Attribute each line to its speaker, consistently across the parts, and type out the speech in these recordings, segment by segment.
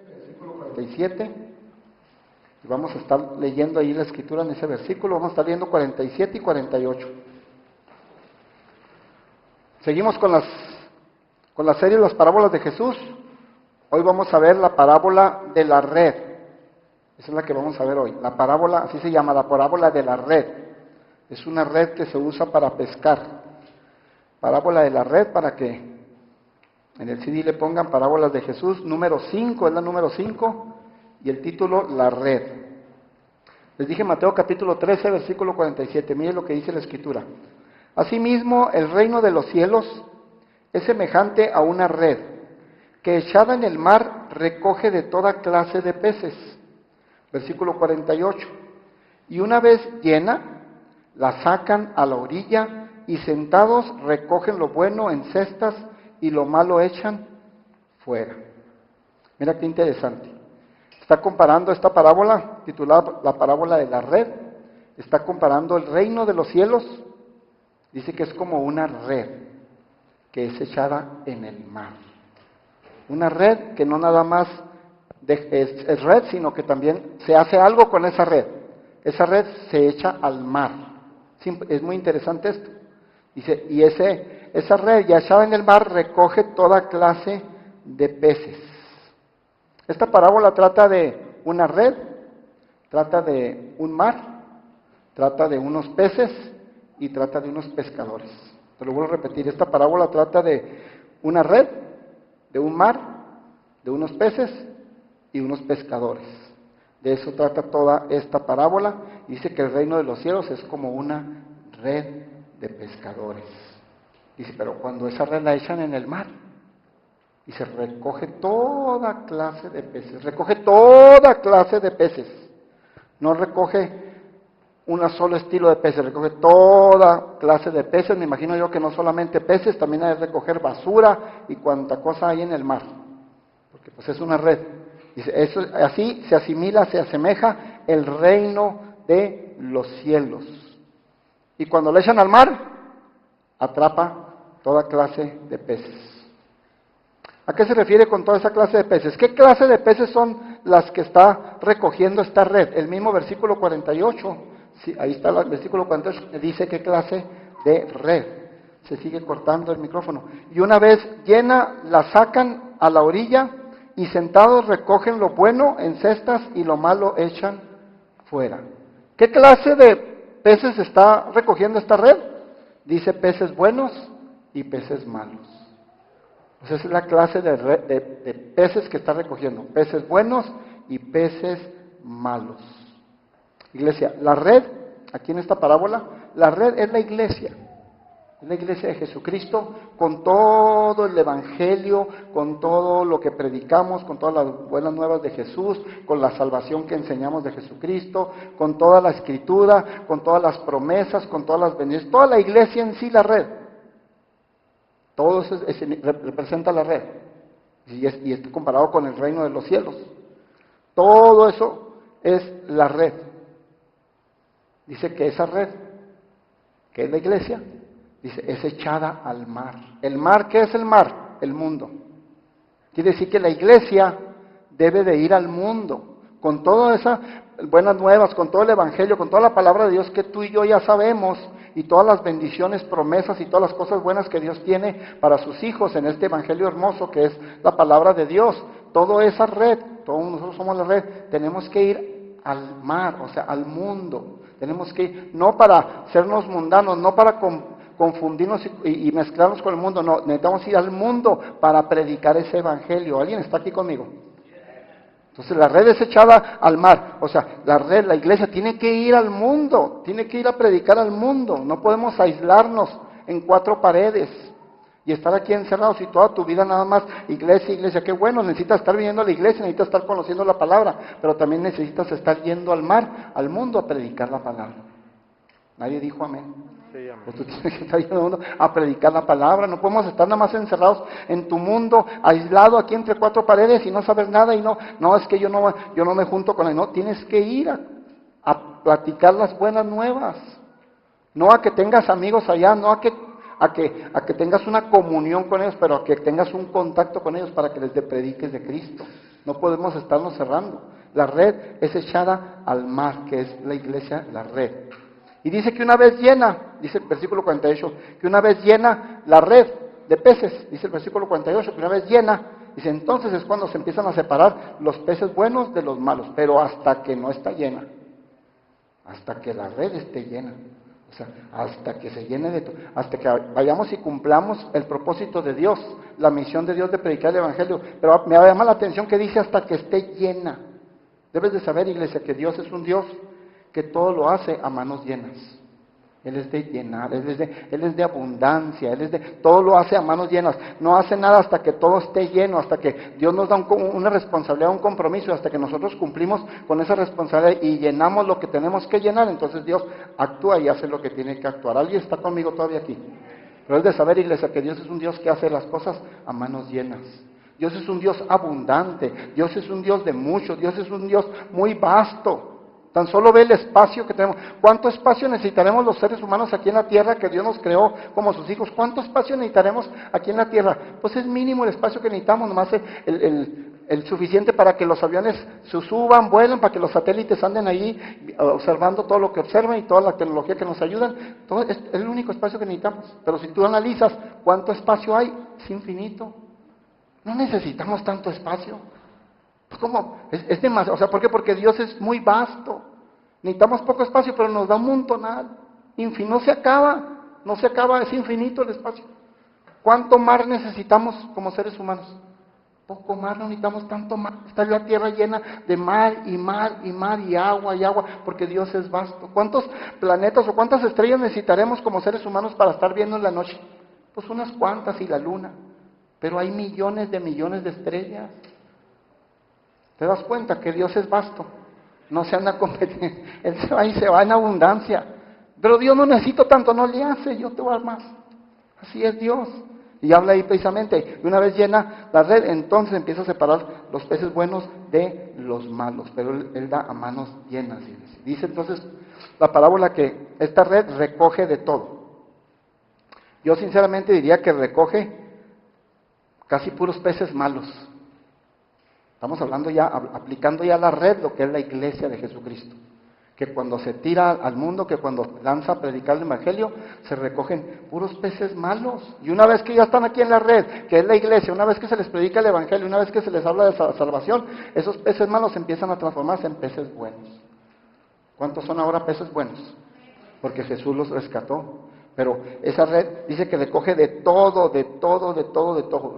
Speaker 1: Versículo 47. Y vamos a estar leyendo ahí la escritura en ese versículo. Vamos a estar leyendo 47 y 48. Seguimos con la serie de las parábolas de Jesús. Hoy vamos a ver la parábola de la red. Esa es la que vamos a ver hoy. La parábola, así se llama, la parábola de la red. Es una red que se usa para pescar. Parábola de la red, para que en el CD le pongan parábolas de Jesús. Número 5, es la número 5. Y el título, la red. Les dije Mateo capítulo 13, versículo 47. Miren lo que dice la escritura. Asimismo, el reino de los cielos es semejante a una red que echada en el mar recoge de toda clase de peces. Versículo 48. Y una vez llena, la sacan a la orilla y sentados recogen lo bueno en cestas y lo malo echan fuera. Mira qué interesante. Está comparando esta parábola, titulada la parábola de la red, está comparando el reino de los cielos. Dice que es como una red que es echada en el mar. Una red que no nada más es red, sino que también se hace algo con esa red. Esa red se echa al mar. Es muy interesante esto. Dice, y esa red ya echada en el mar recoge toda clase de peces. Esta parábola trata de una red, trata de un mar, trata de unos peces y trata de unos pescadores. Te lo vuelvo a repetir, esta parábola trata de una red, de un mar, de unos peces y unos pescadores. De eso trata toda esta parábola. Dice que el reino de los cielos es como una red de pescadores. Dice, pero cuando esa red la echan en el mar, y se recoge toda clase de peces, recoge toda clase de peces. No recoge un solo estilo de peces, recoge toda clase de peces. Me imagino yo que no solamente peces, también hay que recoger basura y cuanta cosa hay en el mar, porque pues es una red. Dice, eso, así se asimila, se asemeja el reino de los cielos. Y cuando le echan al mar, atrapa toda clase de peces. ¿A qué se refiere con toda esa clase de peces? ¿Qué clase de peces son las que está recogiendo esta red? El mismo versículo 48, sí, ahí está el versículo 48, dice qué clase de red. Se sigue cortando el micrófono. Y una vez llena, la sacan a la orilla y sentados recogen lo bueno en cestas y lo malo echan fuera. ¿Qué clase de peces está recogiendo esta red? Dice peces buenos y peces malos. Pues esa es la clase de peces que está recogiendo. Peces buenos y peces malos. Iglesia, la red, aquí en esta parábola, la red es la iglesia. Es la iglesia de Jesucristo con todo el evangelio, con todo lo que predicamos, con todas las buenas nuevas de Jesús, con la salvación que enseñamos de Jesucristo, con toda la escritura, con todas las promesas, con todas las bendiciones. Toda la iglesia en sí, la red. Todo eso representa la red, y es comparado con el reino de los cielos. Todo eso es la red. Dice que esa red, que es la iglesia, dice, es echada al mar. ¿El mar qué es el mar? El mundo. Quiere decir que la iglesia debe de ir al mundo, con todas esas buenas nuevas, con todo el evangelio, con toda la palabra de Dios que tú y yo ya sabemos, y todas las bendiciones, promesas y todas las cosas buenas que Dios tiene para sus hijos en este evangelio hermoso que es la palabra de Dios. Toda esa red, todos nosotros somos la red, tenemos que ir al mar, o sea, al mundo. Tenemos que ir, no para sernos mundanos, no para confundirnos y mezclarnos con el mundo, no, necesitamos ir al mundo para predicar ese evangelio. ¿Alguien está aquí conmigo? Entonces la red es echada al mar, o sea, la red, la iglesia tiene que ir al mundo, tiene que ir a predicar al mundo. No podemos aislarnos en cuatro paredes y estar aquí encerrados y toda tu vida nada más iglesia, iglesia. Qué bueno, necesitas estar viniendo a la iglesia, necesitas estar conociendo la palabra, pero también necesitas estar yendo al mar, al mundo a predicar la palabra. Nadie dijo amén. Sí, amén. Pues tú tienes que estar yendo al mundo a predicar la palabra. No podemos estar nada más encerrados en tu mundo, aislado aquí entre cuatro paredes y no saber nada y no es que yo no me junto con él. No, tienes que ir a platicar las buenas nuevas. No a que tengas amigos allá, no a a que tengas una comunión con ellos, pero a que tengas un contacto con ellos para que les prediques de Cristo. No podemos estarnos cerrando. La red es echada al mar, que es la iglesia, la red. Y dice que una vez llena, dice el versículo 48, que una vez llena la red de peces, dice el versículo 48, que una vez llena, dice, entonces es cuando se empiezan a separar los peces buenos de los malos, pero hasta que no está llena, hasta que la red esté llena, o sea, hasta que se llene de todo, hasta que vayamos y cumplamos el propósito de Dios, la misión de Dios de predicar el Evangelio. Pero me llama la atención que dice hasta que esté llena. Debes de saber, iglesia, que Dios es un Dios que todo lo hace a manos llenas. Él es de llenar, Él es de abundancia, todo lo hace a manos llenas. No hace nada hasta que todo esté lleno, hasta que Dios nos da una responsabilidad, un compromiso, hasta que nosotros cumplimos con esa responsabilidad y llenamos lo que tenemos que llenar. Entonces Dios actúa y hace lo que tiene que actuar. ¿Alguien está conmigo todavía aquí? Pero es de saber, iglesia, que Dios es un Dios que hace las cosas a manos llenas. Dios es un Dios abundante, Dios es un Dios de mucho, Dios es un Dios muy vasto. Tan solo ve el espacio que tenemos. ¿Cuánto espacio necesitaremos los seres humanos aquí en la tierra que Dios nos creó como sus hijos? ¿Cuánto espacio necesitaremos aquí en la tierra? Pues es mínimo el espacio que necesitamos, nomás el suficiente para que los aviones se suban, vuelen, para que los satélites anden ahí observando todo lo que observan y toda la tecnología que nos ayudan. Todo es el único espacio que necesitamos. Pero si tú analizas cuánto espacio hay, es infinito. No necesitamos tanto espacio. Pues ¿cómo? Es demasiado. O sea, ¿por qué? Porque Dios es muy vasto. Necesitamos poco espacio, pero nos da un montonal. No se acaba, es infinito el espacio. ¿Cuánto mar necesitamos como seres humanos? Poco mar, no necesitamos tanto mar. Está la tierra llena de mar y mar y mar y agua, porque Dios es vasto. ¿Cuántos planetas o cuántas estrellas necesitaremos como seres humanos para estar viendo en la noche? Pues unas cuantas y la luna. Pero hay millones de estrellas. ¿Te das cuenta que Dios es vasto? No se anda competiendo. Él se va y se va en abundancia. Pero Dios no necesita tanto, no le hace, yo te voy a dar más. Así es Dios. Y habla ahí precisamente, una vez llena la red, entonces empieza a separar los peces buenos de los malos. Pero Él da a manos llenas. Dice entonces la parábola que esta red recoge de todo. Yo sinceramente diría que recoge casi puros peces malos. Estamos hablando ya, aplicando ya la red, lo que es la iglesia de Jesucristo. Que cuando se tira al mundo, que cuando lanza a predicar el Evangelio, se recogen puros peces malos. Y una vez que ya están aquí en la red, que es la iglesia, una vez que se les predica el Evangelio, una vez que se les habla de salvación, esos peces malos empiezan a transformarse en peces buenos. ¿Cuántos son ahora peces buenos? Porque Jesús los rescató. Pero esa red dice que recoge de todo.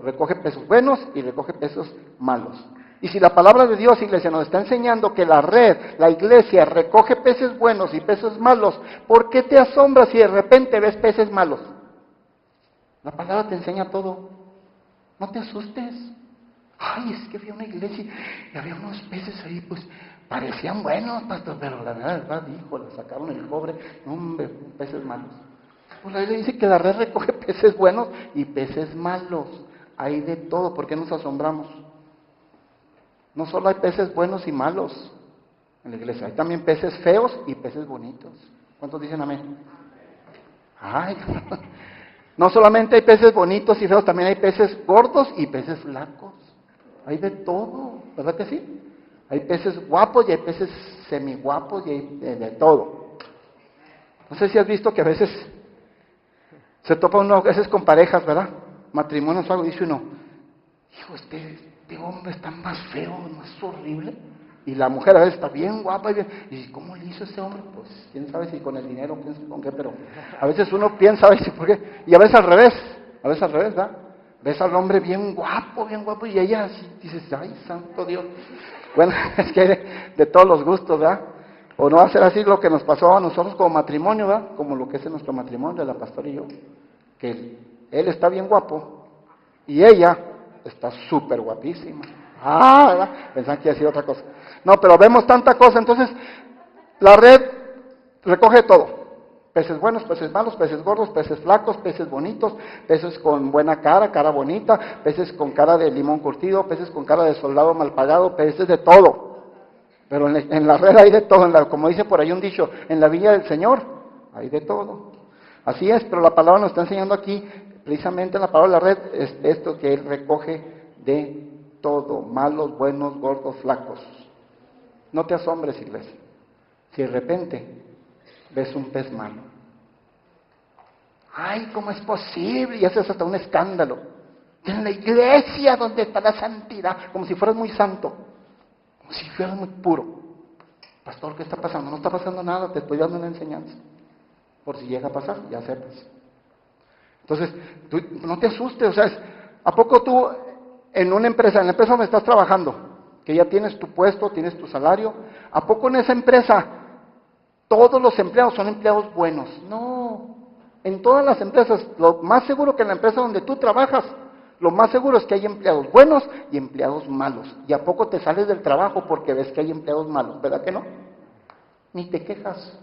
Speaker 1: Recoge peces buenos y recoge peces malos. Y si la palabra de Dios, iglesia, nos está enseñando que la red, la iglesia, recoge peces buenos y peces malos, ¿por qué te asombras si de repente ves peces malos? La palabra te enseña todo. No te asustes. Ay, es que había una iglesia y había unos peces ahí, pues parecían buenos, pastor, pero la verdad, hijo, le sacaron el cobre. Hombre, peces malos. Pues la Biblia dice que la red recoge peces buenos y peces malos. Hay de todo. ¿Por qué nos asombramos? No solo hay peces buenos y malos en la iglesia, hay también peces feos y peces bonitos. ¿Cuántos dicen amén? Ay, no solamente hay peces bonitos y feos, también hay peces gordos y peces flacos. Hay de todo, ¿verdad que sí? Hay peces guapos y hay peces semiguapos y hay de todo. No sé si has visto que a veces se topa uno a veces con parejas, ¿verdad? Matrimonios o algo, dice uno, hijo, este hombre está más feo, más horrible. Y la mujer a veces está bien guapa y bien, ¿y cómo le hizo ese hombre? Pues quién sabe si con el dinero, quién sabe con qué, pero a veces uno piensa, a veces por qué, y a veces al revés, ¿verdad? Ves al hombre bien guapo, y ella así, dices, ay, santo Dios. Bueno, es que hay de todos los gustos, ¿verdad? O no va a ser así lo que nos pasó a nosotros como matrimonio, ¿verdad? Como lo que es nuestro matrimonio, de la pastora y yo, que él está bien guapo y ella está súper guapísima. ¿Verdad? Pensaban que iba a decir otra cosa. No, pero vemos tanta cosa, entonces la red recoge todo. Peces buenos, peces malos, peces gordos, peces flacos, peces bonitos, peces con buena cara, cara bonita, peces con cara de limón curtido, peces con cara de soldado mal pagado, peces de todo. Pero en la red hay de todo, como dice por ahí un dicho, en la viña del Señor hay de todo. Así es, pero la palabra nos está enseñando aquí, precisamente la palabra de la red, es esto que Él recoge de todo, malos, buenos, gordos, flacos. No te asombres, iglesia, si de repente ves un pez malo. Ay, ¿cómo es posible? Y haces hasta un escándalo. En la iglesia donde está la santidad, como si fueras muy santo, como si fueras muy puro. Pastor, ¿qué está pasando? No está pasando nada, te estoy dando una enseñanza. Por si llega a pasar, ya sepas. Entonces, tú no te asustes, o sea, ¿a poco tú en la empresa donde estás trabajando, que ya tienes tu puesto, tienes tu salario, ¿a poco en esa empresa todos los empleados son empleados buenos? No, en todas las empresas, lo más seguro que en la empresa donde tú trabajas, lo más seguro es que hay empleados buenos y empleados malos. ¿Y a poco te sales del trabajo porque ves que hay empleados malos? ¿Verdad que no? Ni te quejas.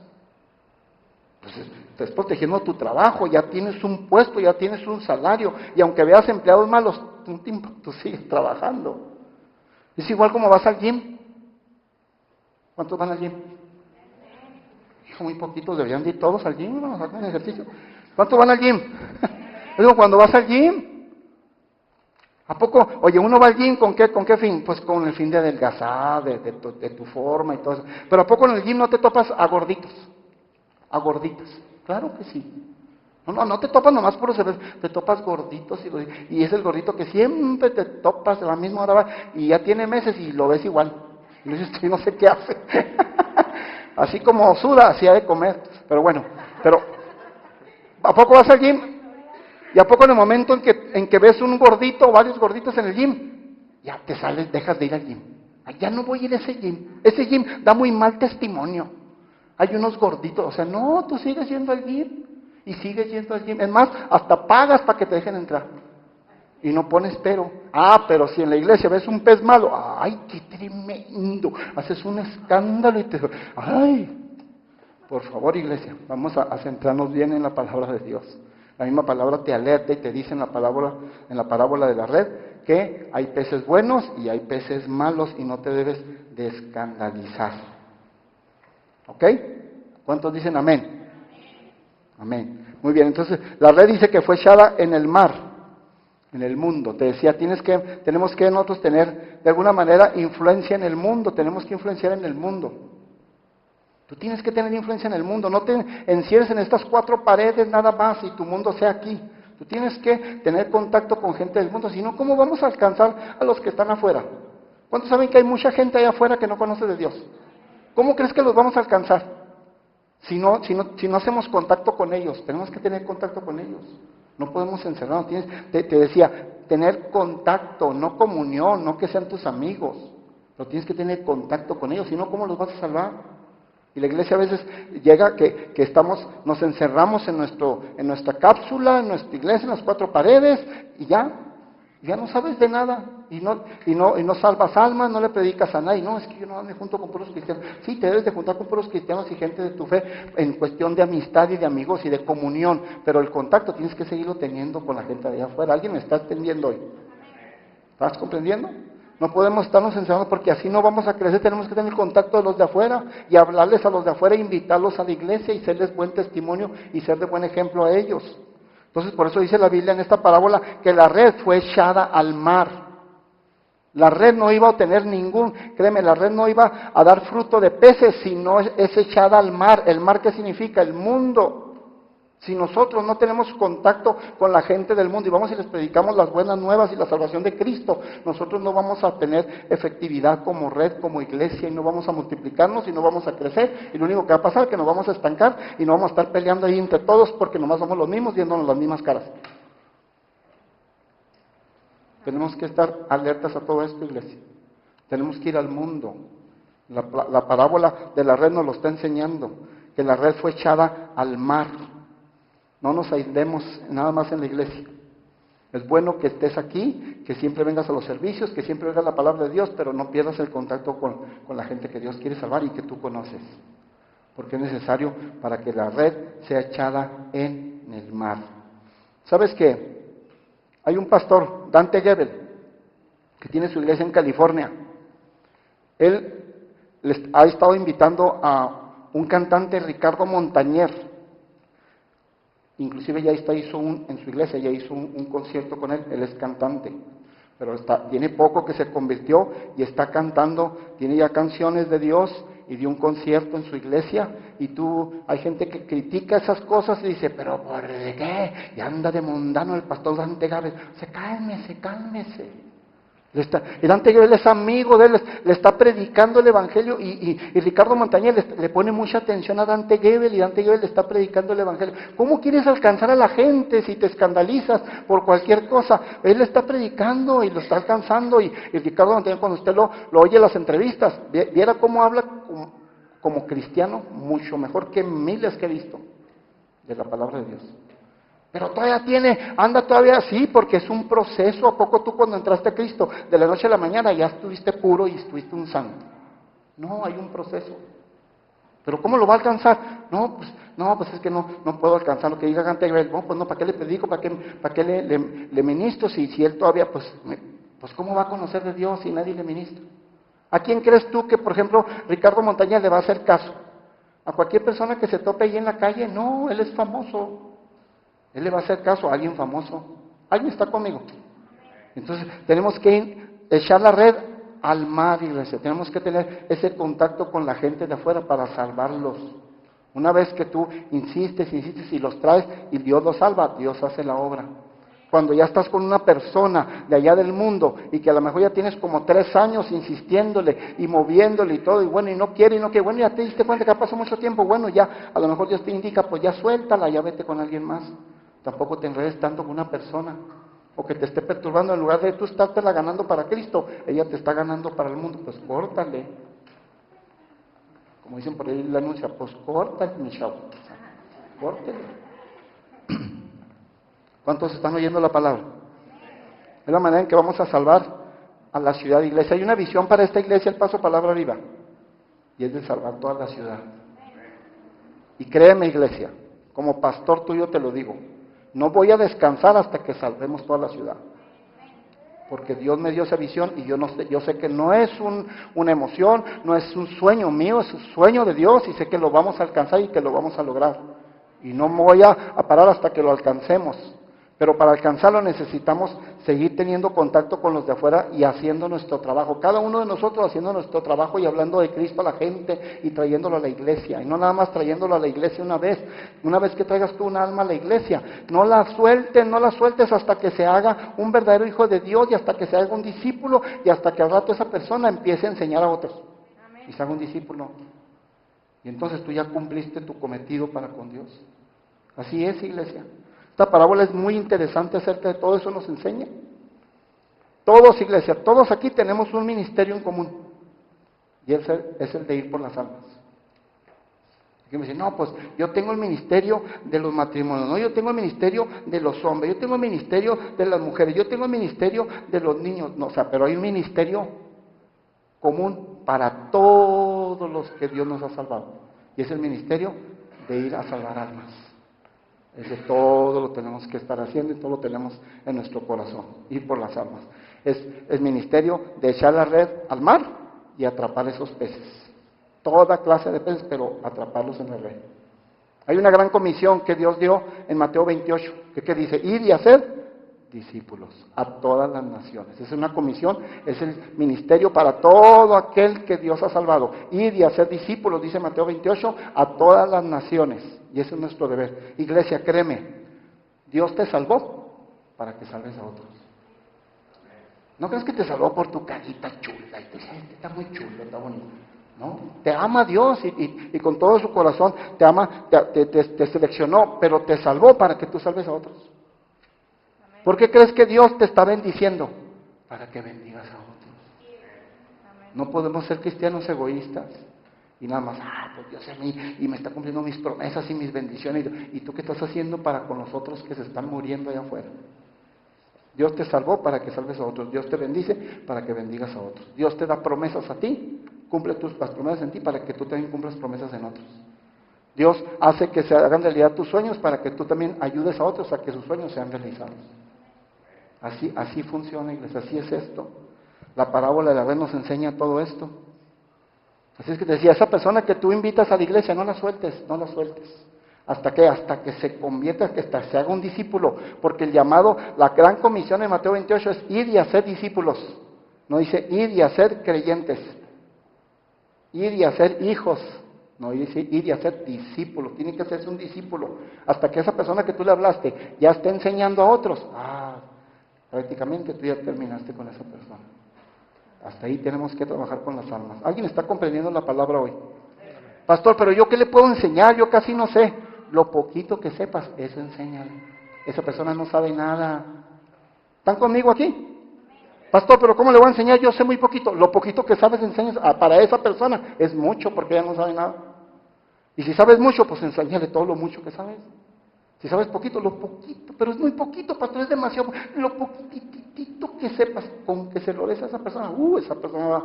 Speaker 1: Pues estás protegiendo tu trabajo, ya tienes un puesto, ya tienes un salario, y aunque veas empleados malos, tú sigues trabajando. Es igual como vas al gym. ¿Cuántos van al gym? Hijo, muy poquitos, deberían de ir todos al gym, vamos a hacer ejercicio. ¿Cuántos van al gym? Digo, cuando vas al gym, ¿a poco? Oye, uno va al gym ¿con qué fin? Pues con el fin de adelgazar, de tu forma y todo eso. Pero ¿a poco en el gym no te topas a gorditos? A gorditas, claro que sí. No te topas nomás por cerveza, te topas gorditos y es el gordito que siempre te topas a la misma hora y ya tiene meses y lo ves igual. Y dices, no sé qué hace. Así como suda, así ha de comer. Pero bueno, ¿a poco vas al gym? ¿Y a poco en el momento en que ves un gordito o varios gorditos en el gym, ya te sales, dejas de ir al gym? Ay, ya no voy a ir a ese gym. Ese gym da muy mal testimonio. Hay unos gorditos, o sea, no, tú sigues yendo al gym y sigues yendo al gym. Es más, hasta pagas para que te dejen entrar. Y no pones pero. Pero si en la iglesia ves un pez malo, ¡ay, qué tremendo! Haces un escándalo y ¡ay! Por favor, iglesia, vamos a centrarnos bien en la palabra de Dios. La misma palabra te alerta y te dice en la parábola de la red, que hay peces buenos y hay peces malos y no te debes de escandalizar. ¿Ok? ¿Cuántos dicen amén? Amén. Muy bien, entonces la red dice que fue echada en el mar, en el mundo. Te decía, tenemos que nosotros tener de alguna manera influencia en el mundo, tenemos que influenciar en el mundo. Tú tienes que tener influencia en el mundo, no te encierres en estas 4 paredes nada más y tu mundo sea aquí. Tú tienes que tener contacto con gente del mundo, si no, ¿cómo vamos a alcanzar a los que están afuera? ¿Cuántos saben que hay mucha gente allá afuera que no conoce de Dios? ¿Cómo crees que los vamos a alcanzar? Si no hacemos contacto con ellos, tenemos que tener contacto con ellos. No podemos encerrarnos. Te decía, tener contacto, no comunión, no que sean tus amigos. Pero tienes que tener contacto con ellos, si no, ¿cómo los vas a salvar? Y la iglesia a veces llega que nos encerramos en nuestra cápsula, en nuestra iglesia, en las 4 paredes, y ya no sabes de nada, y no salvas almas, no le predicas a nadie. No, es que yo no me junto con puros cristianos. Sí, te debes de juntar con puros cristianos y gente de tu fe en cuestión de amistad y de amigos y de comunión, pero el contacto tienes que seguirlo teniendo con la gente de allá afuera. ¿Alguien me está entendiendo hoy? ¿Estás comprendiendo? No podemos estarnos encerrando porque así no vamos a crecer, tenemos que tener contacto de los de afuera y hablarles a los de afuera, invitarlos a la iglesia y serles buen testimonio y ser de buen ejemplo a ellos. Entonces, por eso dice la Biblia en esta parábola que la red fue echada al mar. La red no iba a obtener la red no iba a dar fruto de peces, sino es echada al mar. ¿El mar qué significa? El mundo. Si nosotros no tenemos contacto con la gente del mundo y vamos y les predicamos las buenas nuevas y la salvación de Cristo, nosotros no vamos a tener efectividad como red, como iglesia, y no vamos a multiplicarnos y no vamos a crecer, y lo único que va a pasar es que nos vamos a estancar y no vamos a estar peleando ahí entre todos porque nomás somos los mismos viéndonos las mismas caras. Tenemos que estar alertas a todo esto, iglesia. Tenemos que ir al mundo. La parábola de la red nos lo está enseñando, que la red fue echada al mar. No nos aislemos nada más en la iglesia. Es bueno que estés aquí, que siempre vengas a los servicios, que siempre vengas a la palabra de Dios, pero no pierdas el contacto con la gente que Dios quiere salvar y que tú conoces. Porque es necesario para que la red sea echada en el mar. ¿Sabes qué? Hay un pastor, Dante Gebel, que tiene su iglesia en California. Él les ha estado invitando a un cantante, Ricardo Montañer. Inclusive ya en su iglesia ya hizo un concierto con él es cantante. Pero tiene poco que se convirtió y está cantando, tiene ya canciones de Dios y dio un concierto en su iglesia. Y hay gente que critica esas cosas y dice, pero ¿por qué? Y anda de mundano el pastor Dante Gebel. Cálmese. El Dante Gebel es amigo de él, le está predicando el Evangelio y Ricardo Montañez le pone mucha atención a Dante Gebel y Dante Gebel le está predicando el Evangelio. ¿Cómo quieres alcanzar a la gente si te escandalizas por cualquier cosa? Él le está predicando y lo está alcanzando y Ricardo Montañez, cuando usted lo oye en las entrevistas, viera cómo habla como cristiano, mucho mejor que miles que he visto de la palabra de Dios. Pero anda todavía así, porque es un proceso. ¿A poco tú cuando entraste a Cristo, de la noche a la mañana, ya estuviste puro y estuviste un santo? No, hay un proceso. ¿Pero cómo lo va a alcanzar? No, pues es que no puedo alcanzar lo que diga Dante Gebel. No, pues no, ¿para qué le predico? ¿Para qué le ministro? Si él todavía, pues ¿cómo va a conocer de Dios si nadie le ministra? ¿A quién crees tú que, por ejemplo, Ricardo Montañez le va a hacer caso? ¿A cualquier persona que se tope ahí en la calle? No, él es famoso. Él le va a hacer caso a alguien famoso. ¿Alguien está conmigo? Entonces, tenemos que echar la red al mar, iglesia. Tenemos que tener ese contacto con la gente de afuera para salvarlos. Una vez que tú insistes y los traes y Dios los salva, Dios hace la obra. Cuando ya estás con una persona de allá del mundo y que a lo mejor ya tienes como 3 años insistiéndole y moviéndole y todo, y no quiere, bueno, ya te diste cuenta que ha pasado mucho tiempo, bueno, ya, a lo mejor Dios te indica, pues ya suéltala, ya vete con alguien más. Tampoco te enredes tanto con una persona, o que te esté perturbando, en lugar de tú estártela ganando para Cristo, ella te está ganando para el mundo, pues córtale. Como dicen por ahí la anuncia, pues córtale, mi chavo, córtale. ¿Cuántos están oyendo la palabra? Es la manera en que vamos a salvar a la ciudad de iglesia. Hay una visión para esta iglesia, el Paso Palabra Viva, y es de salvar toda la ciudad. Y créeme, iglesia, como pastor tuyo te lo digo, no voy a descansar hasta que salvemos toda la ciudad. Porque Dios me dio esa visión y yo sé que no es una emoción, no es un sueño mío, es un sueño de Dios y sé que lo vamos a alcanzar y que lo vamos a lograr. Y no me voy a parar hasta que lo alcancemos. Pero para alcanzarlo necesitamos seguir teniendo contacto con los de afuera y haciendo nuestro trabajo. Cada uno de nosotros haciendo nuestro trabajo y hablando de Cristo a la gente y trayéndolo a la iglesia. Y no nada más trayéndolo a la iglesia una vez. Una vez que traigas tú un alma a la iglesia, no la sueltes hasta que se haga un verdadero hijo de Dios y hasta que se haga un discípulo y hasta que al rato esa persona empiece a enseñar a otros. Y se haga un discípulo. Y entonces tú ya cumpliste tu cometido para con Dios. Así es, iglesia. Esta parábola es muy interesante acerca de todo eso, nos enseña. Todos, iglesia, todos aquí tenemos un ministerio en común. Y ese es el de ir por las almas. Y me dice, no, pues yo tengo el ministerio de los matrimonios, no, yo tengo el ministerio de los hombres, yo tengo el ministerio de las mujeres, yo tengo el ministerio de los niños. No, pero hay un ministerio común para todos los que Dios nos ha salvado. Y es el ministerio de ir a salvar almas. Eso todo lo tenemos que estar haciendo y todo lo tenemos en nuestro corazón, ir por las almas. Es el ministerio de echar la red al mar y atrapar esos peces. Toda clase de peces, pero atraparlos en la red. Hay una gran comisión que Dios dio en Mateo 28, que dice, ir y hacer discípulos a todas las naciones. Es una comisión, es el ministerio para todo aquel que Dios ha salvado. Ir y hacer discípulos, dice Mateo 28, a todas las naciones. Y ese es nuestro deber. Iglesia, créeme, Dios te salvó para que salves a otros. No crees que te salvó por tu carita chula y te dice, está muy chulo, está bonito. No, te ama Dios y con todo su corazón te ama, te seleccionó, pero te salvó para que tú salves a otros. ¿Por qué crees que Dios te está bendiciendo? Para que bendigas a otros. No podemos ser cristianos egoístas y nada más, pues Dios a mí y me está cumpliendo mis promesas y mis bendiciones. ¿Y tú qué estás haciendo para con los otros que se están muriendo allá afuera? Dios te salvó para que salves a otros. Dios te bendice para que bendigas a otros. Dios te da promesas a ti, cumple las promesas en ti para que tú también cumplas promesas en otros. Dios hace que se hagan realidad tus sueños para que tú también ayudes a otros a que sus sueños sean realizados. Así funciona, iglesia, así es esto. La parábola de la red nos enseña todo esto. Así es que te decía, esa persona que tú invitas a la iglesia, no la sueltes. ¿Hasta qué? Hasta que se convierta, que hasta se haga un discípulo. Porque el llamado, la gran comisión en Mateo 28 es ir y hacer discípulos. No dice ir y hacer creyentes. Ir y hacer hijos. No dice ir y hacer discípulos. Tiene que hacerse un discípulo. Hasta que esa persona que tú le hablaste ya esté enseñando a otros. Prácticamente tú ya terminaste con esa persona. Hasta ahí tenemos que trabajar con las almas. ¿Alguien está comprendiendo la palabra hoy? Pastor, pero ¿yo qué le puedo enseñar? Yo casi no sé. Lo poquito que sepas, eso enséñale. Esa persona no sabe nada. ¿Están conmigo aquí? Pastor, pero ¿cómo le voy a enseñar? Yo sé muy poquito. Lo poquito que sabes enseñas para esa persona es mucho porque ella no sabe nada. Y si sabes mucho, pues enséñale todo lo mucho que sabes. Si sabes poquito, lo poquito, pero es muy poquito, pastor, es demasiado. Lo poquitito que sepas, con que se lo des a esa persona, esa persona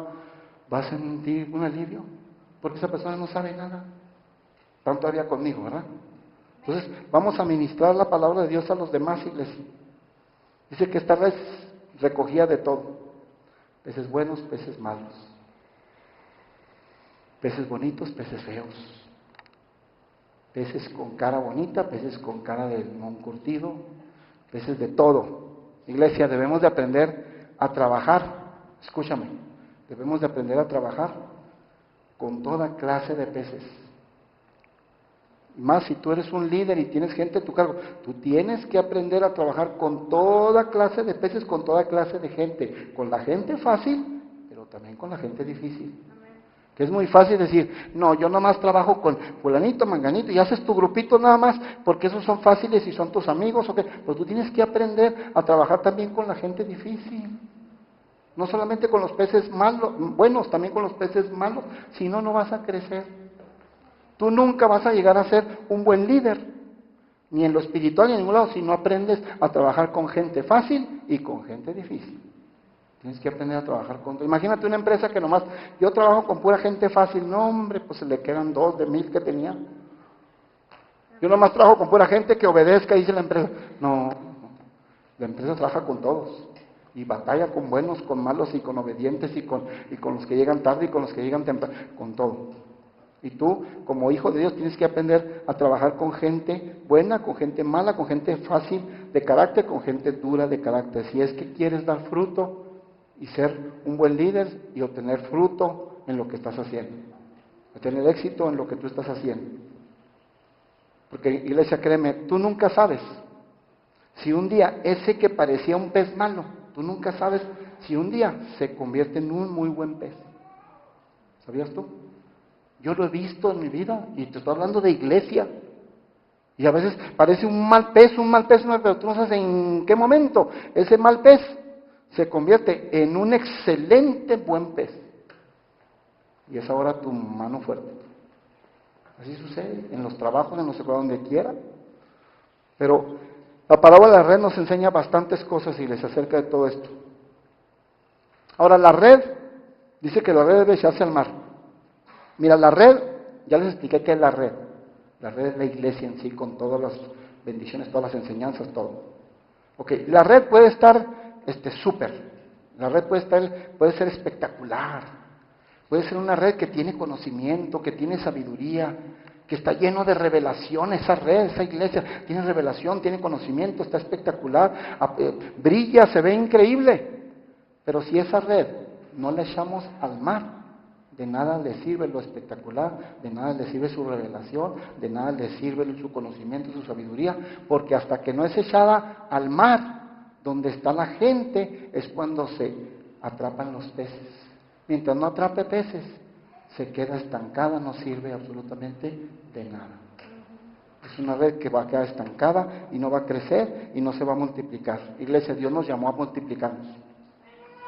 Speaker 1: va a sentir un alivio, porque esa persona no sabe nada. Están todavía conmigo, ¿verdad? Entonces, vamos a ministrar la palabra de Dios a los demás iglesias. Dice que esta vez recogía de todo, peces buenos, peces malos, peces bonitos, peces feos. Peces con cara bonita, peces con cara de limón curtido, peces de todo. Iglesia, debemos de aprender a trabajar, escúchame, debemos de aprender a trabajar con toda clase de peces. Más si tú eres un líder y tienes gente a tu cargo, tú tienes que aprender a trabajar con toda clase de peces, con toda clase de gente, con la gente fácil, pero también con la gente difícil. Que es muy fácil decir, no, yo nomás trabajo con fulanito, manganito, y haces tu grupito nada más, porque esos son fáciles y son tus amigos, ¿ok? Pero tú tienes que aprender a trabajar también con la gente difícil. No solamente con los peces malos, buenos, también con los peces malos, si no, no vas a crecer. Tú nunca vas a llegar a ser un buen líder, ni en lo espiritual ni en ningún lado, si no aprendes a trabajar con gente fácil y con gente difícil. Tienes que aprender a trabajar con... Imagínate una empresa que nomás, yo trabajo con pura gente fácil, no hombre, pues se le quedan 2 de 1000 que tenía. Yo nomás trabajo con pura gente que obedezca, dice la empresa. No, la empresa trabaja con todos. Y batalla con buenos, con malos y con obedientes y con los que llegan tarde y con los que llegan temprano, con todo. Y tú, como hijo de Dios, tienes que aprender a trabajar con gente buena, con gente mala, con gente fácil de carácter, con gente dura de carácter. Si es que quieres dar fruto y ser un buen líder y obtener fruto en lo que estás haciendo, tener éxito en lo que tú estás haciendo. Porque iglesia, créeme, tú nunca sabes si un día ese que parecía un pez malo, tú nunca sabes si un día se convierte en un muy buen pez. ¿Sabías tú? Yo lo he visto en mi vida y te estoy hablando de iglesia. Y a veces parece un mal pez, pero tú no sabes en qué momento ese mal pez se convierte en un excelente buen pez. Y es ahora tu mano fuerte. Así sucede en los trabajos, en los donde quiera. Pero la parábola de la red nos enseña bastantes cosas y les acerca de todo esto. Ahora, la red, dice que la red debe echarse al mar. Mira, la red, ya les expliqué qué es la red. La red es la iglesia en sí, con todas las bendiciones, todas las enseñanzas, todo. Ok, la red puede estar súper. La red puede ser espectacular. Puede ser una red que tiene conocimiento, que tiene sabiduría, que está lleno de revelación. Esa red, esa iglesia, tiene revelación, tiene conocimiento, está espectacular, brilla, se ve increíble. Pero si esa red no la echamos al mar, de nada le sirve lo espectacular, de nada le sirve su revelación, de nada le sirve su conocimiento, su sabiduría, porque hasta que no es echada al mar, donde está la gente, es cuando se atrapan los peces. Mientras no atrape peces, se queda estancada, no sirve absolutamente de nada. Es una red que va a quedar estancada y no va a crecer y no se va a multiplicar. Iglesia, Dios nos llamó a multiplicarnos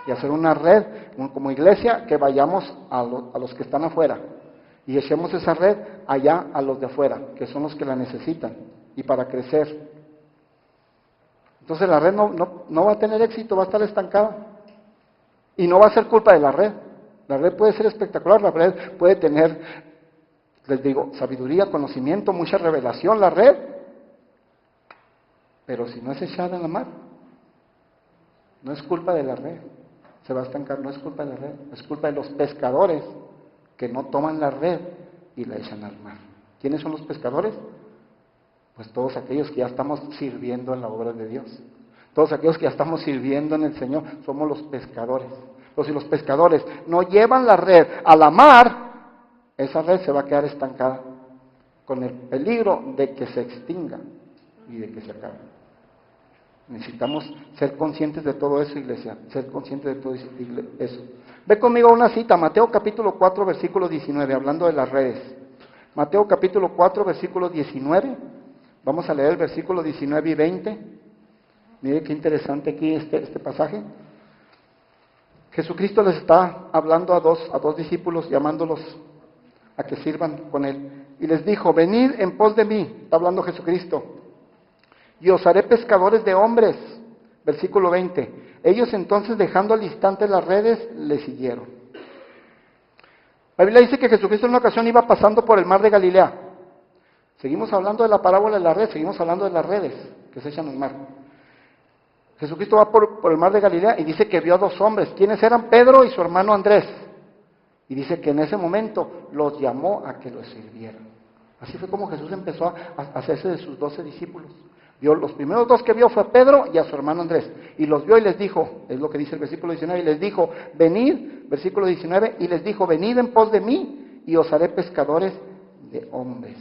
Speaker 1: y hacer una red como iglesia que vayamos a los que están afuera y echemos esa red allá a los de afuera, que son los que la necesitan y para crecer. Entonces la red no va a tener éxito, va a estar estancada y no va a ser culpa de la red. La red puede ser espectacular, la red puede tener, les digo, sabiduría, conocimiento, mucha revelación, la red, pero si no es echada en la mar, no es culpa de la red. Se va a estancar, no es culpa de la red, es culpa de los pescadores que no toman la red y la echan al mar. ¿Quiénes son los pescadores? Pues todos aquellos que ya estamos sirviendo en la obra de Dios. Todos aquellos que ya estamos sirviendo en el Señor, somos los pescadores. Entonces, si los pescadores no llevan la red a la mar, esa red se va a quedar estancada, con el peligro de que se extinga y de que se acabe. Necesitamos ser conscientes de todo eso, iglesia, ser conscientes de todo eso. Ve conmigo una cita, Mateo capítulo 4, versículo 19, hablando de las redes. Mateo capítulo 4, versículo 19, vamos a leer el versículo 19 y 20. Mire qué interesante aquí este pasaje. Jesucristo les está hablando a dos discípulos, llamándolos a que sirvan con Él. Y les dijo, venid en pos de mí, está hablando Jesucristo, y os haré pescadores de hombres. Versículo 20. Ellos entonces, dejando al instante las redes, le siguieron. La Biblia dice que Jesucristo en una ocasión iba pasando por el mar de Galilea. Seguimos hablando de la parábola de la red, seguimos hablando de las redes que se echan al mar. Jesucristo va por el mar de Galilea y dice que vio a dos hombres. ¿Quiénes eran? Pedro y su hermano Andrés. Y dice que en ese momento los llamó a que los sirvieran. Así fue como Jesús empezó a hacerse de sus 12 discípulos. Los primeros dos que vio fue a Pedro y a su hermano Andrés. Y los vio y les dijo, es lo que dice el versículo 19, y les dijo, venid, versículo 19, y les dijo, venid en pos de mí y os haré pescadores de hombres.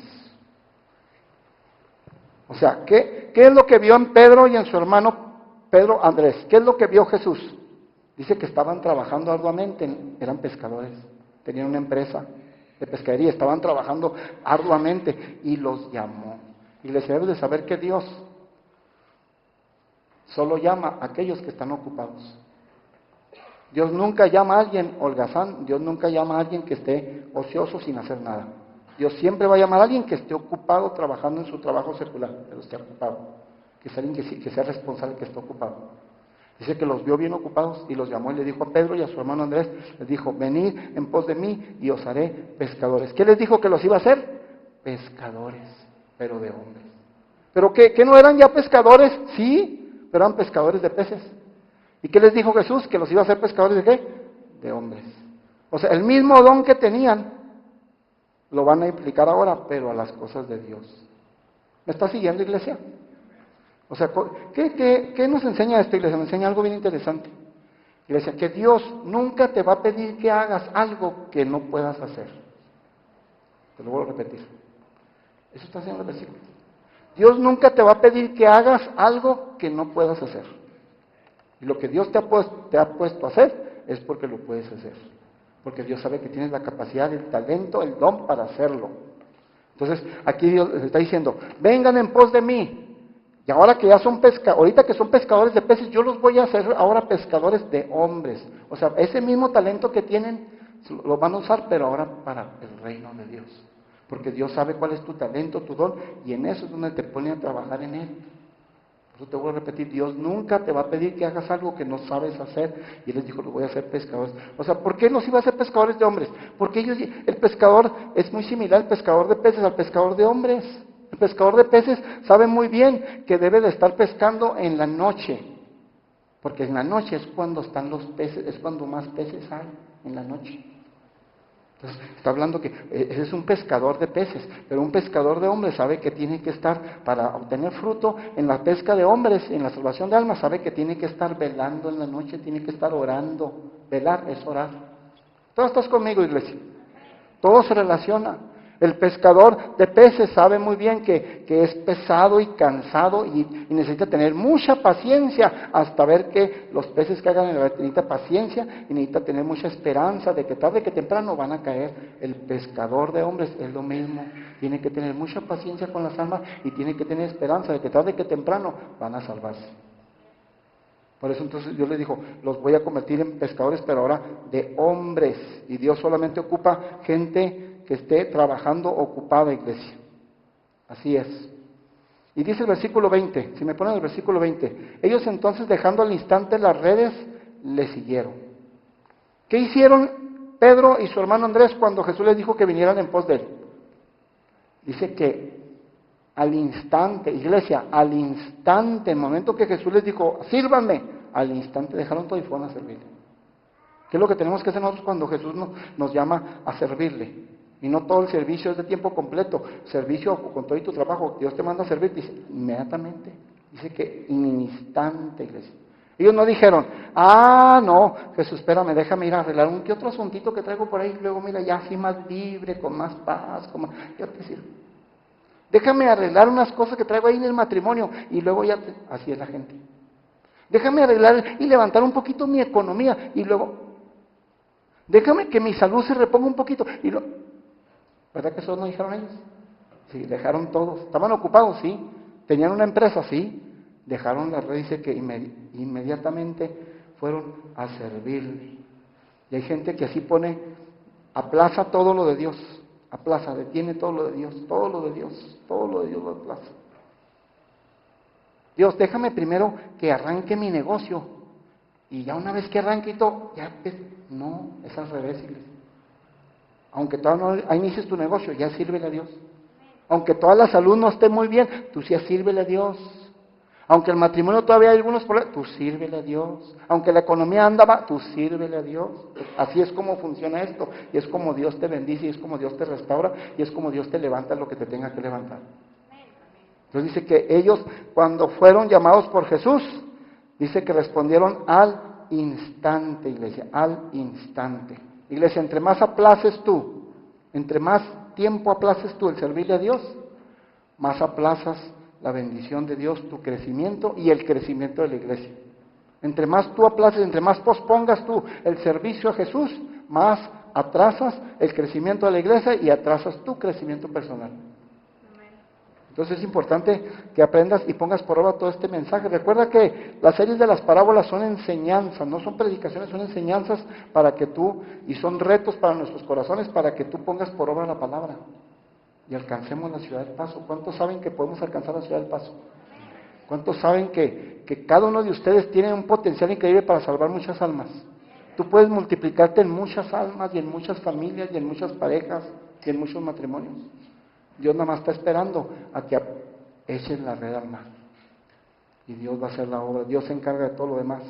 Speaker 1: O sea, ¿qué es lo que vio en Pedro y en su hermano Pedro Andrés? ¿Qué es lo que vio Jesús? Dice que estaban trabajando arduamente, eran pescadores, tenían una empresa de pescadería, estaban trabajando arduamente y los llamó. Y les debes de saber que Dios solo llama a aquellos que están ocupados. Dios nunca llama a alguien holgazán, Dios nunca llama a alguien que esté ocioso sin hacer nada. Dios siempre va a llamar a alguien que esté ocupado trabajando en su trabajo secular, pero esté ocupado, que sea alguien que sea responsable, que esté ocupado. Dice que los vio bien ocupados y los llamó y le dijo a Pedro y a su hermano Andrés, les dijo, venid en pos de mí y os haré pescadores. ¿Qué les dijo que los iba a hacer? Pescadores, pero de hombres. ¿Pero qué no eran ya pescadores? Sí, pero eran pescadores de peces. ¿Y qué les dijo Jesús? Que los iba a hacer pescadores de ¿qué? De hombres. O sea, el mismo don que tenían, lo van a implicar ahora, pero a las cosas de Dios. ¿Me está siguiendo, iglesia? O sea, ¿qué nos enseña esta iglesia? Nos enseña algo bien interesante. Iglesia, que Dios nunca te va a pedir que hagas algo que no puedas hacer. Te lo vuelvo a repetir. Eso está haciendo el versículo. Dios nunca te va a pedir que hagas algo que no puedas hacer. Y lo que Dios te ha puesto a hacer es porque lo puedes hacer. Porque Dios sabe que tienes la capacidad, el talento, el don para hacerlo. Entonces, aquí Dios les está diciendo, vengan en pos de mí. Y ahora que ya son ahorita que son pescadores de peces, yo los voy a hacer ahora pescadores de hombres. O sea, ese mismo talento que tienen, lo van a usar, pero ahora para el reino de Dios. Porque Dios sabe cuál es tu talento, tu don, y en eso es donde te pone a trabajar en Él. Por eso te voy a repetir, Dios nunca te va a pedir que hagas algo que no sabes hacer. Y Él les dijo, lo voy a hacer pescadores. O sea, ¿por qué nos iba a hacer pescadores de hombres? Porque el pescador es muy similar al pescador de peces, al pescador de hombres. El pescador de peces sabe muy bien que debe de estar pescando en la noche. Porque en la noche es cuando están los peces, es cuando más peces hay, en la noche. Entonces, está hablando que ese es un pescador de peces, pero un pescador de hombres sabe que tiene que estar, para obtener fruto en la pesca de hombres, en la salvación de almas, sabe que tiene que estar velando en la noche, tiene que estar orando. Velar es orar. ¿Todos estás conmigo, iglesia? Todo se relaciona. El pescador de peces sabe muy bien que es pesado y cansado y necesita tener mucha paciencia hasta ver que los peces caigan en la red. Necesita paciencia y necesita tener mucha esperanza de que tarde que temprano van a caer. El pescador de hombres es lo mismo. Tiene que tener mucha paciencia con las almas y tiene que tener esperanza de que tarde que temprano van a salvarse. Por eso entonces Dios le dijo, los voy a convertir en pescadores, pero ahora de hombres. Y Dios solamente ocupa gente que esté trabajando ocupada, iglesia. Así es. Y dice el versículo 20, si me ponen el versículo 20, ellos entonces dejando al instante las redes, le siguieron. ¿Qué hicieron Pedro y su hermano Andrés cuando Jesús les dijo que vinieran en pos de él? Dice que al instante, iglesia, al instante, el momento que Jesús les dijo, sírvanme, al instante dejaron todo y fueron a servirle. ¿Qué es lo que tenemos que hacer nosotros cuando Jesús nos llama a servirle? Y no todo el servicio es de tiempo completo. Servicio con todo y tu trabajo. Dios te manda a servir, dice, inmediatamente. Dice que en un instante, iglesia. Ellos no dijeron, no, Jesús, espérame, déjame ir a arreglar un que otro asuntito que traigo por ahí, luego mira, ya así más libre, con más paz, yo te sirvo. Déjame arreglar unas cosas que traigo ahí en el matrimonio, y luego así es la gente. Déjame arreglar y levantar un poquito mi economía, y luego, déjame que mi salud se reponga un poquito, ¿verdad que eso no dijeron ellos? Sí, dejaron todos, estaban ocupados, sí, tenían una empresa, sí, dejaron la red, dice que inmediatamente fueron a servirle. Y hay gente que así aplaza todo lo de Dios, detiene todo lo de Dios, todo lo de Dios lo aplaza. Dios, déjame primero que arranque mi negocio, y ya una vez que arranque y todo, no, es al revés, iglesia. Aunque todavía no inicies tu negocio, ya sírvele a Dios. Aunque toda la salud no esté muy bien, tú sí sírvele a Dios. Aunque el matrimonio todavía hay algunos problemas, tú sírvele a Dios. Aunque la economía anda, tú sírvele a Dios. Así es como funciona esto. Y es como Dios te bendice, y es como Dios te restaura, y es como Dios te levanta lo que te tenga que levantar. Entonces dice que ellos, cuando fueron llamados por Jesús, dice que respondieron al instante, iglesia, al instante. Iglesia, entre más aplaces tú, entre más tiempo aplaces tú el servirle a Dios, más aplazas la bendición de Dios, tu crecimiento y el crecimiento de la iglesia. Entre más tú aplaces, entre más pospongas tú el servicio a Jesús, más atrasas el crecimiento de la iglesia y atrasas tu crecimiento personal. Entonces es importante que aprendas y pongas por obra todo este mensaje. Recuerda que las series de las parábolas son enseñanzas, no son predicaciones, son enseñanzas para que tú, y son retos para nuestros corazones, para que tú pongas por obra la palabra y alcancemos la ciudad del Paso. ¿Cuántos saben que podemos alcanzar la ciudad del Paso? ¿Cuántos saben que cada uno de ustedes tiene un potencial increíble para salvar muchas almas? Tú puedes multiplicarte en muchas almas y en muchas familias y en muchas parejas y en muchos matrimonios. Dios nada más está esperando a que echen la red al mar. Y Dios va a hacer la obra, Dios se encarga de todo lo demás.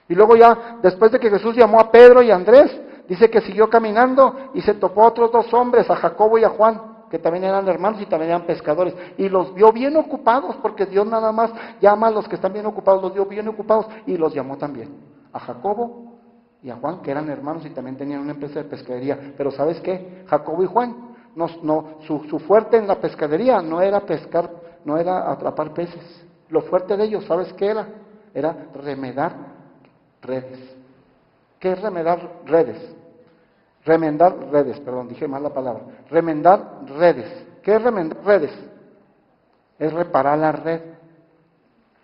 Speaker 1: Y luego ya, después de que Jesús llamó a Pedro y a Andrés, dice que siguió caminando y se topó a otros dos hombres, a Jacobo y a Juan, que también eran hermanos y también eran pescadores. Y los vio bien ocupados, porque Dios nada más llama a los que están bien ocupados, los vio bien ocupados y los llamó también. A Jacobo y a Juan, que eran hermanos y también tenían una empresa de pescadería. Pero ¿sabes qué? Jacobo y Juan, su fuerte en la pescadería no era pescar, no era atrapar peces. Lo fuerte de ellos, ¿sabes qué era? Era remedar redes. ¿Qué es remedar redes? Remendar redes, perdón, dije mal la palabra. Remendar redes. ¿Qué es remendar redes? Es reparar la red.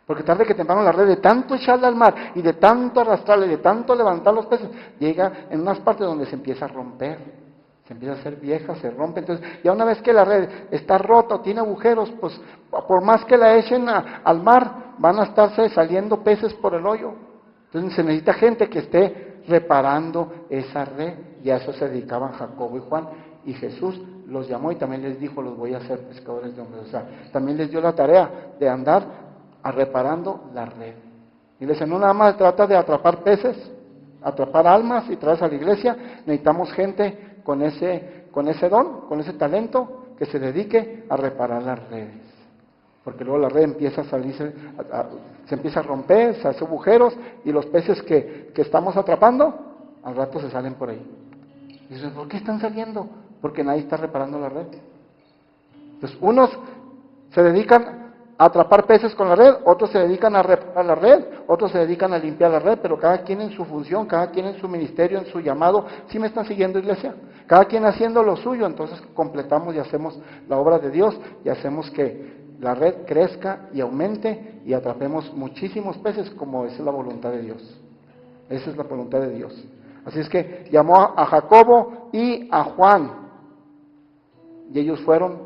Speaker 1: Porque tarde que temprano la red, de tanto echarla al mar y de tanto arrastrarla y de tanto levantar los peces, llega en unas partes donde se empieza a romper. Se empieza a hacer vieja, se rompe. Entonces, ya una vez que la red está rota o tiene agujeros, pues por más que la echen al mar, van a estarse saliendo peces por el hoyo. Entonces se necesita gente que esté reparando esa red. Y a eso se dedicaban Jacobo y Juan. Y Jesús los llamó y también les dijo, los voy a hacer pescadores de hombres. O sea, también les dio la tarea de andar reparando la red. Y les dice, no nada más trata de atrapar peces, atrapar almas y traerlas a la iglesia. Necesitamos gente con ese don, con ese talento, que se dedique a reparar las redes. Porque luego la red empieza a salirse, se empieza a romper, se hace agujeros, y los peces que estamos atrapando, al rato se salen por ahí. Y dicen, ¿por qué están saliendo? Porque nadie está reparando la red. Entonces, unos se dedican a atrapar peces con la red, otros se dedican a reparar la red, otros se dedican a limpiar la red, pero cada quien en su función, cada quien en su ministerio, en su llamado. ¿Sí me están siguiendo, iglesia? Cada quien haciendo lo suyo, entonces completamos y hacemos la obra de Dios y hacemos que la red crezca y aumente y atrapemos muchísimos peces, como es la voluntad de Dios. Esa es la voluntad de Dios. Así es que llamó a Jacobo y a Juan, y ellos fueron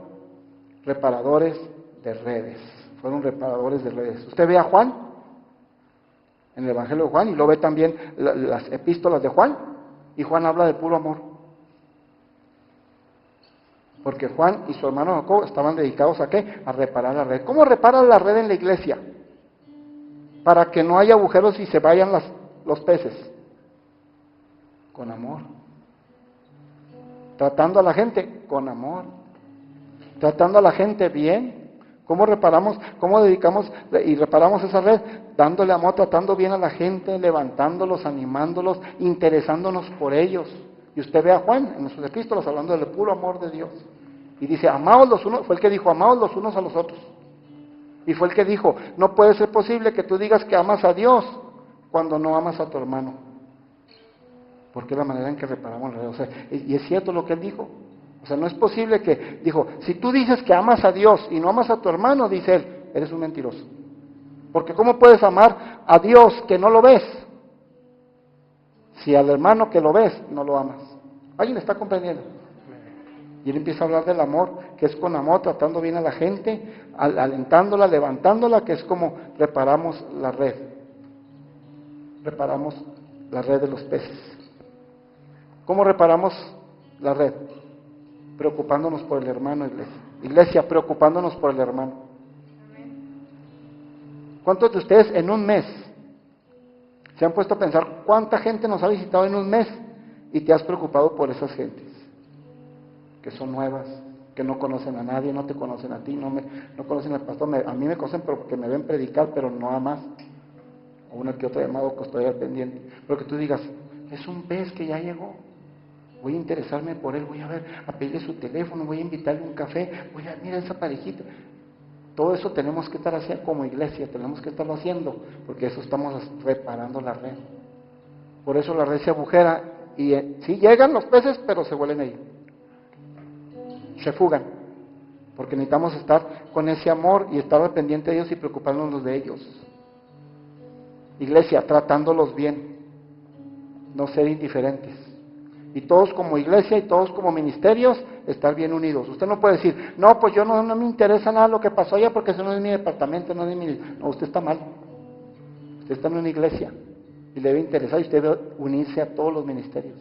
Speaker 1: reparadores de redes. Fueron reparadores de redes. Usted ve a Juan en el Evangelio de Juan y lo ve también las epístolas de Juan, y Juan habla de puro amor. Porque Juan y su hermano Jacobo estaban dedicados ¿a qué? A reparar la red. ¿Cómo reparan la red en la iglesia? Para que no haya agujeros y se vayan los peces. Con amor. Tratando a la gente con amor, tratando a la gente bien. ¿Cómo reparamos, cómo dedicamos y reparamos esa red? Dándole amor, tratando bien a la gente, levantándolos, animándolos, interesándonos por ellos. Y usted ve a Juan en sus epístolas hablando del puro amor de Dios. Y dice, amaos los unos, fue el que dijo, amaos los unos a los otros. Y fue el que dijo, no puede ser posible que tú digas que amas a Dios cuando no amas a tu hermano. Porque es la manera en que reparamos la red. O sea, y es cierto lo que él dijo. O sea, no es posible que, dijo, si tú dices que amas a Dios y no amas a tu hermano, dice él, eres un mentiroso. Porque ¿cómo puedes amar a Dios que no lo ves? Si al hermano que lo ves, no lo amas. ¿Alguien está comprendiendo? Y él empieza a hablar del amor, que es con amor, tratando bien a la gente, alentándola, levantándola, que es como reparamos la red. Reparamos la red de los peces. ¿Cómo reparamos la red? Preocupándonos por el hermano, iglesia. Iglesia, preocupándonos por el hermano. ¿Cuántos de ustedes en un mes se han puesto a pensar cuánta gente nos ha visitado en un mes y te has preocupado por esas gentes? Que son nuevas, que no conocen a nadie, no te conocen a ti, no conocen al pastor, a mí me conocen porque me ven predicar, pero no a más. O una que otro llamado que estoy al pendiente. Pero que tú digas, es un pez que ya llegó. Voy a interesarme por él, voy a ver, a pedirle su teléfono, voy a invitarle un café, voy a mirar esa parejita. Todo eso tenemos que estar haciendo como iglesia, tenemos que estarlo haciendo, porque eso estamos reparando la red. Por eso la red se agujera y sí llegan los peces, pero se vuelven ahí. Se fugan, porque necesitamos estar con ese amor y estar al pendiente de ellos y preocupándonos de ellos. Iglesia, tratándolos bien, no ser indiferentes. Y todos como iglesia y todos como ministerios, estar bien unidos. Usted no puede decir, no, pues yo no me interesa nada lo que pasó allá porque eso no es mi departamento, no es mi... No, usted está mal. Usted está en una iglesia y le debe interesar y usted debe unirse a todos los ministerios.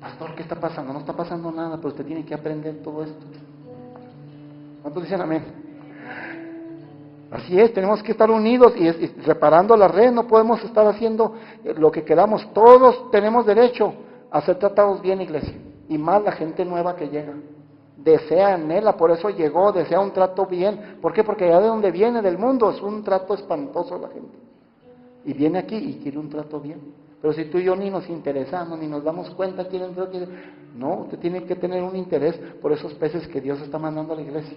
Speaker 1: Pastor, ¿qué está pasando? No está pasando nada, pero usted tiene que aprender todo esto. ¿Cuántos dicen amén? Así es, tenemos que estar unidos y reparando la red, no podemos estar haciendo lo que queramos. Todos tenemos derecho a ser tratados bien, iglesia, y más la gente nueva que llega. Desea, anhela, por eso llegó, desea un trato bien. ¿Por qué? Porque allá de donde viene, del mundo, es un trato espantoso la gente. Y viene aquí y quiere un trato bien. Pero si tú y yo ni nos interesamos, ni nos damos cuenta, no, usted tiene que tener un interés por esos peces que Dios está mandando a la iglesia.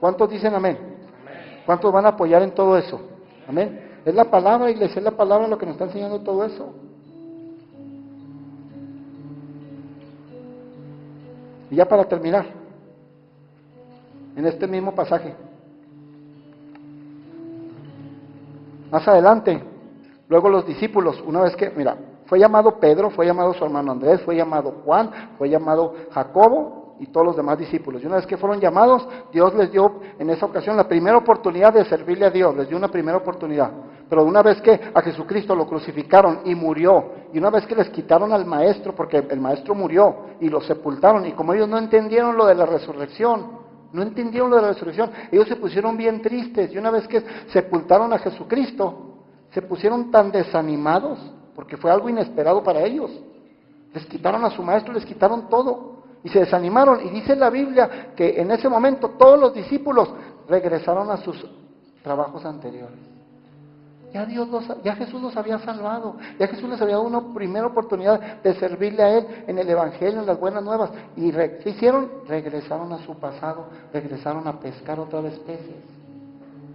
Speaker 1: ¿Cuántos dicen amén? ¿Cuántos van a apoyar en todo eso? Amén. Es la palabra, iglesia, es la palabra lo que nos está enseñando todo eso. Y ya para terminar, en este mismo pasaje, más adelante, luego los discípulos, una vez que, mira, fue llamado Pedro, fue llamado su hermano Andrés, fue llamado Juan, fue llamado Jacobo y todos los demás discípulos. Y una vez que fueron llamados, Dios les dio en esa ocasión la primera oportunidad de servirle a Dios, les dio una primera oportunidad. Pero una vez que a Jesucristo lo crucificaron y murió, y una vez que les quitaron al maestro, porque el maestro murió, y lo sepultaron, y como ellos no entendieron lo de la resurrección, ellos se pusieron bien tristes, y una vez que sepultaron a Jesucristo, se pusieron tan desanimados, porque fue algo inesperado para ellos. Les quitaron a su maestro, les quitaron todo. Y se desanimaron, y dice la Biblia que en ese momento todos los discípulos regresaron a sus trabajos anteriores. Ya Jesús los había salvado, ya Jesús les había dado una primera oportunidad de servirle a Él en el Evangelio, en las buenas nuevas. ¿Y qué hicieron? Regresaron a su pasado, regresaron a pescar otra vez peces.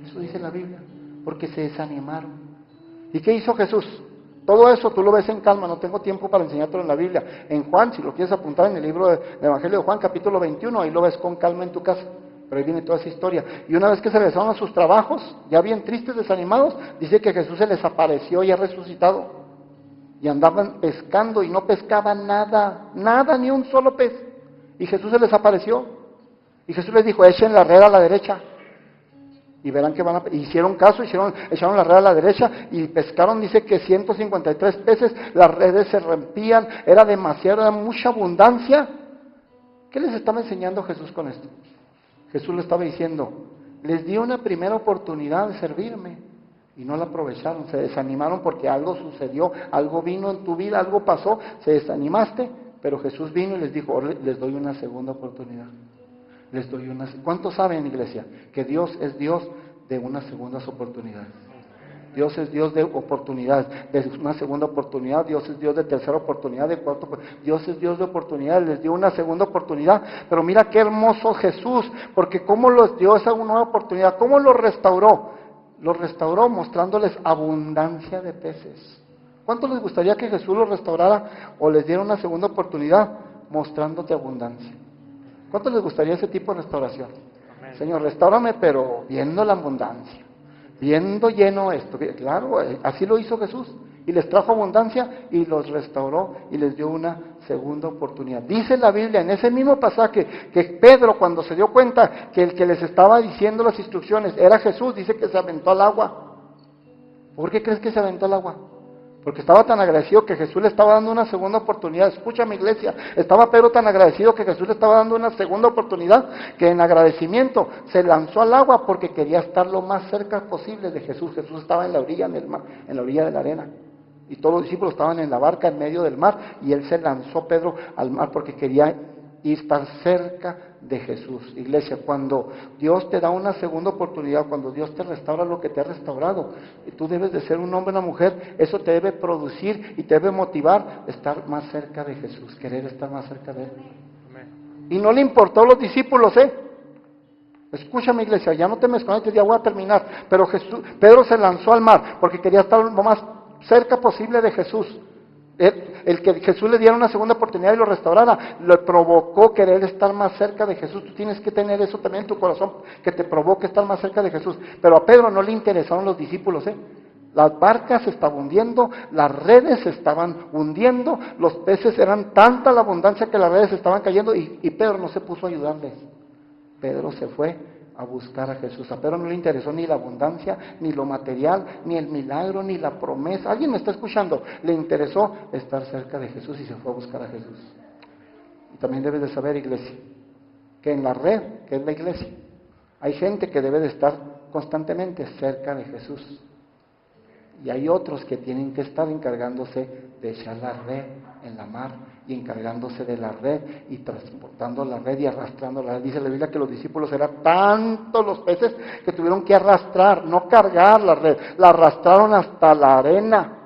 Speaker 1: Eso dice la Biblia, porque se desanimaron. ¿Y qué hizo Jesús? Todo eso tú lo ves en calma, no tengo tiempo para enseñártelo en la Biblia. En Juan, si lo quieres apuntar en el libro del Evangelio de Juan, capítulo 21, ahí lo ves con calma en tu casa. Pero ahí viene toda esa historia. Y una vez que se regresaron a sus trabajos, ya bien tristes, desanimados, dice que Jesús se les apareció ya resucitado. Y andaban pescando y no pescaban nada, ni un solo pez. Y Jesús se les apareció. Y Jesús les dijo, echen la red a la derecha. Y verán que hicieron caso, echaron la red a la derecha y pescaron, dice que 153 peces, las redes se rompían, era mucha abundancia. ¿Qué les estaba enseñando Jesús con esto? Jesús le estaba diciendo, les di una primera oportunidad de servirme y no la aprovecharon, se desanimaron porque algo sucedió, algo vino en tu vida, algo pasó, se desanimaste, Pero Jesús vino y les dijo, les doy una segunda oportunidad. ¿Cuántos saben, iglesia, que Dios es Dios de unas segundas oportunidades? Dios es Dios de oportunidades, de una segunda oportunidad. Dios es Dios de tercera oportunidad, de cuarta oportunidad. Dios es Dios de oportunidades, les dio una segunda oportunidad. Pero mira qué hermoso Jesús, porque cómo los dio esa nueva oportunidad, cómo los restauró. Los restauró mostrándoles abundancia de peces. ¿Cuánto les gustaría que Jesús los restaurara o les diera una segunda oportunidad mostrándote abundancia? ¿Cuánto les gustaría ese tipo de restauración? Amén. Señor, restáurame, pero viendo la abundancia, viendo lleno esto. Claro, así lo hizo Jesús. Y les trajo abundancia y los restauró y les dio una segunda oportunidad. Dice la Biblia en ese mismo pasaje que Pedro, cuando se dio cuenta que el que les estaba diciendo las instrucciones era Jesús, dice que se aventó al agua. ¿Por qué crees que se aventó al agua? Porque estaba tan agradecido que Jesús le estaba dando una segunda oportunidad. Escúchame, iglesia, estaba Pedro tan agradecido que Jesús le estaba dando una segunda oportunidad, que en agradecimiento se lanzó al agua porque quería estar lo más cerca posible de Jesús. Jesús estaba en la orilla del mar, en la orilla de la arena, y todos los discípulos estaban en la barca en medio del mar, y él se lanzó, Pedro, al mar porque quería estar cerca de Jesús. Iglesia, cuando Dios te da una segunda oportunidad, cuando Dios te restaura lo que te ha restaurado, y tú debes de ser un hombre o una mujer, eso te debe producir y te debe motivar a estar más cerca de Jesús, querer estar más cerca de Él. Amén. Y no le importó a los discípulos, Escúchame, iglesia, ya no te me desconectes, ya voy a terminar. Pero Pedro se lanzó al mar porque quería estar lo más cerca posible de Jesús. El que Jesús le diera una segunda oportunidad y lo restaurara, le provocó querer estar más cerca de Jesús. Tú tienes que tener eso también en tu corazón, que te provoque estar más cerca de Jesús. Pero a Pedro no le interesaron los discípulos, Las barcas se estaban hundiendo, las redes se estaban hundiendo, los peces eran tanta la abundancia que las redes se estaban cayendo y Pedro no se puso a ayudarles. Pedro se fue a buscar a Jesús. A Pedro no le interesó ni la abundancia, ni lo material, ni el milagro, ni la promesa. ¿Alguien me está escuchando? Le interesó estar cerca de Jesús y se fue a buscar a Jesús. Y también debes de saber, iglesia, que en la red, que es la iglesia, hay gente que debe de estar constantemente cerca de Jesús. Y hay otros que tienen que estar encargándose de echar la red en la mar y encargándose de la red y transportando la red y arrastrando la red. Dice la Biblia que los discípulos eran tantos los peces que tuvieron que arrastrar, no cargar la red, la arrastraron hasta la arena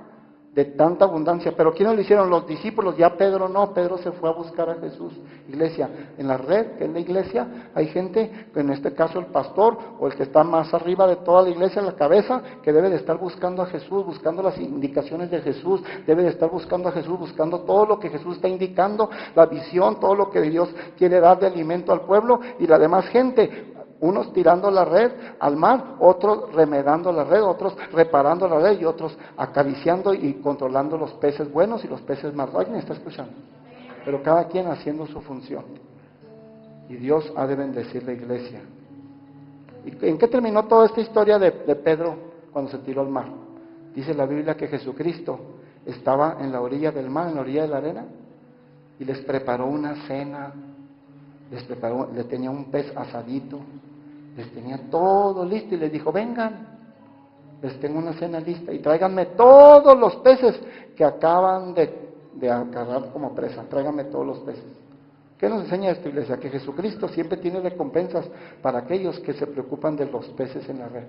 Speaker 1: de tanta abundancia. Pero ¿quiénes lo hicieron? Los discípulos. Ya Pedro no, Pedro se fue a buscar a Jesús. Iglesia, en la red, que es la iglesia, hay gente, en este caso el pastor o el que está más arriba de toda la iglesia, en la cabeza, que debe de estar buscando a Jesús, buscando las indicaciones de Jesús, debe de estar buscando a Jesús, buscando todo lo que Jesús está indicando, la visión, todo lo que Dios quiere dar de alimento al pueblo, y la demás gente, unos tirando la red al mar, otros remedando la red, otros reparando la red y otros acariciando y controlando los peces buenos y los peces malos. ¿Alguien está escuchando? Pero cada quien haciendo su función. Y Dios ha de bendecir la iglesia. ¿Y en qué terminó toda esta historia de Pedro cuando se tiró al mar? Dice la Biblia que Jesucristo estaba en la orilla del mar, en la orilla de la arena, y les preparó una cena. Les tenía un pez asadito, les tenía todo listo y les dijo: vengan, les tengo una cena lista y tráiganme todos los peces que acaban de agarrar como presa, tráiganme todos los peces. ¿Qué nos enseña esto, iglesia? Que Jesucristo siempre tiene recompensas para aquellos que se preocupan de los peces en la red.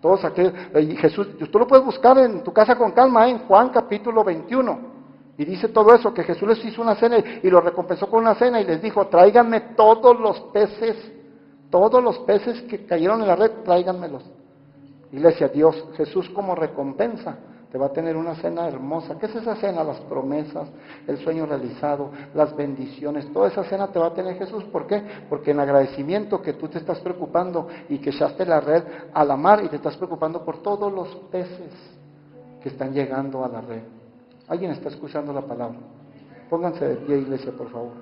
Speaker 1: Todos aquellos, Jesús, tú lo puedes buscar en tu casa con calma, en Juan capítulo 21. Y dice todo eso, que Jesús les hizo una cena y los recompensó con una cena y les dijo: tráiganme todos los peces que cayeron en la red, tráiganmelos. Iglesia, Dios, Jesús como recompensa te va a tener una cena hermosa. ¿Qué es esa cena? Las promesas, el sueño realizado, las bendiciones, toda esa cena te va a tener Jesús. ¿Por qué? Porque en agradecimiento que tú te estás preocupando y que echaste la red a la mar y te estás preocupando por todos los peces que están llegando a la red. ¿Alguien está escuchando la palabra? Pónganse de pie, iglesia, por favor.